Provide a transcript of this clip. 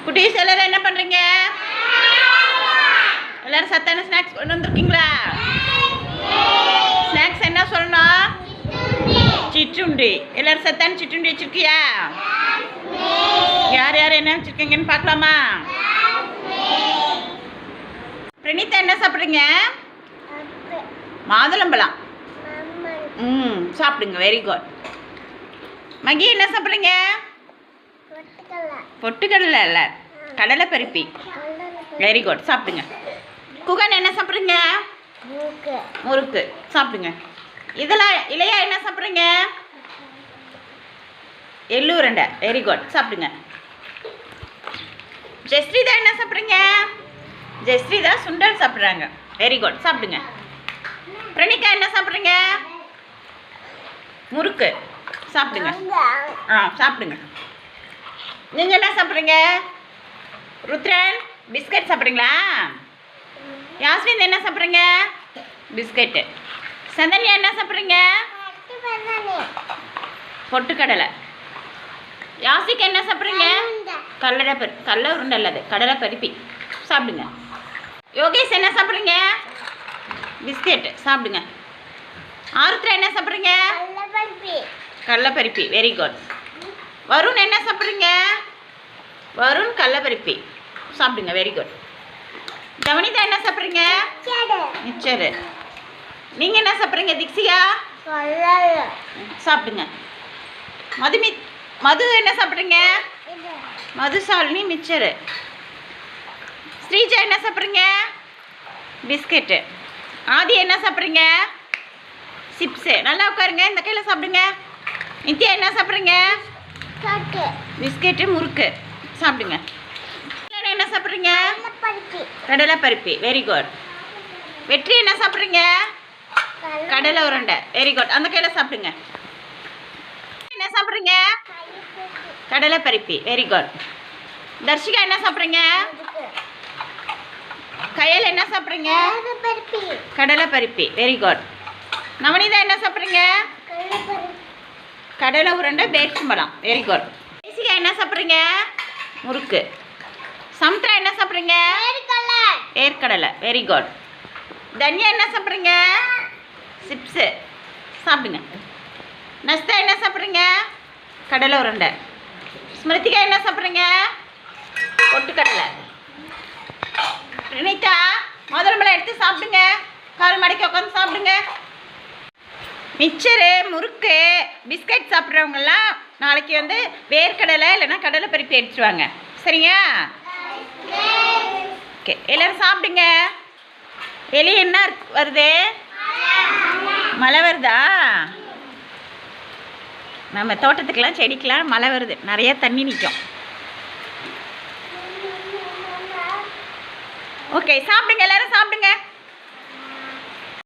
குட்டீஸ் எல்லாரும் என்ன பண்றீங்க? எல்லாரும் சத்தான ஸ்நாக்ஸ் கொண்டு வந்திருக்கீங்களா? ஸ்நாக்ஸ் என்ன சொல்லணும்? சிற்றுண்டி. எல்லாரும் சத்தான சிற்றுண்டி வச்சிருக்கியா? யார் யார் என்ன வச்சிருக்கீங்கன்னு பார்க்கலாமா? பிரணீதா என்ன சாப்பிட்றீங்க? மாதுளம்பழம். சாப்பிடுங்க. Very good. மகி என்ன சாப்பிட்றீங்க? பொட்டுக்கடலை இல்லை, கடலை பருப்பி. Very good. சாப்பிடுங்க. குகன் என்ன சாப்பிட்றீங்க? முறுக்கு. சாப்பிடுங்க. இதெல்லாம் இலையா என்ன சாப்பிட்றீங்க? எள்ளு உருண்டை. Very good. சாப்பிடுங்க. ஜெஸ்ரீதா என்ன சாப்பிட்றீங்க? ஜெஸ்ரீதா சுண்டல் சாப்பிட்றாங்க. Very good. சாப்பிடுங்க. பிரணிகா என்ன சாப்பிட்றீங்க? முறுக்கு. சாப்பிடுங்க. சாப்பிடுங்க. நீங்கள் என்ன சாப்பிட்றீங்க? ருத்ரன் பிஸ்கட் சாப்பிட்றீங்களா? யாஸ்மின் என்ன சாப்பிட்றீங்க? பிஸ்கட்டு. சந்தன்யா என்ன சாப்பிட்றீங்க? பொட்டுக்கடலை. யாசிக்கு என்ன சாப்பிட்றீங்க? கடலை உருண்டை அல்லது கடலை பருப்பி. சாப்பிடுங்க. யோகேஷ் என்ன சாப்பிட்றீங்க? பிஸ்கெட்டு. சாப்பிடுங்க. ஆருத்ரா என்ன சாப்பிட்றீங்க? கடலை பருப்பி. Very good. வருண் என்ன சாப்பிட்றீங்க? வருண் கடலை பருப்பி. சாப்பிடுங்க. Very good. தவனிதா என்ன சாப்பிட்றீங்க? மிச்சரு. நீங்கள் என்ன சாப்பிட்றீங்க திக்ஷிகா? சாப்பிடுங்க. மது என்ன சாப்பிட்றீங்க? மதுசாலினி மிச்சரு. ஸ்ரீஜா என்ன சாப்பிட்றீங்க? பிஸ்கெட்டு. ஆதி என்ன சாப்பிட்றீங்க? சிப்ஸு. நல்லா உட்காருங்க. இந்த கையில் சாப்பிடுங்க. நித்யா என்ன சாப்பிட்றீங்க? பிஸ்கெட்டு முறுக்கு. சாப்பிடுங்க. என்ன சாப்பிட்றீங்க? கடலை பருப்பி. Very good. வெற்றி என்ன சாப்பிட்றீங்க? கடலை உருண்டை. Very good. அந்த கையில் சாப்பிடுங்க. என்ன சாப்பிட்றீங்க? கடலை பருப்பி. Very good. தர்ஷிகா என்ன சாப்பிட்றீங்க? கையில் என்ன சாப்பிட்றீங்க? கடலை பருப்பி. Very good. நவனிதா என்ன சாப்பிட்றீங்க? கடலை உருண்டை பேரிச்சம்பழம். Very good. தேசிகா என்ன சாப்பிட்றீங்க? முறுக்கு. சமுத்ரா என்ன சாப்பிட்றீங்க? ஏற்கடலை. Very good. தன்யா என்ன சாப்பிட்றீங்க? சிப்ஸு. சாப்பிடுங்க. நஸ்தா என்ன சாப்பிட்றீங்க? கடலை உருண்டை. ஸ்மிருதிகா என்ன சாப்பிட்றீங்க? பொட்டுக்கடலை. பிரணீதா மாதுளம்பழம் எடுத்து சாப்பிடுங்க. கால் மடக்கி உட்காந்து சாப்பிடுங்க. மிச்சரு முறுக்கு பிஸ்கட் சாப்பிட்றவங்கெல்லாம் நாளைக்கு வேர்க்கடலை இல்லைன்னா கடலை பருப்பி எடுத்துருவாங்க. சரிங்க? ஓகே. எல்லோரும் சாப்பிடுங்க. எலி என்ன வருது? மழை வருதா? நம்ம தோட்டத்துக்கெல்லாம் செடிக்கெலாம் மழை வருது. நிறைய தண்ணி நிற்கும். ஓகே. சாப்பிடுங்க. எல்லோரும் சாப்பிடுங்க.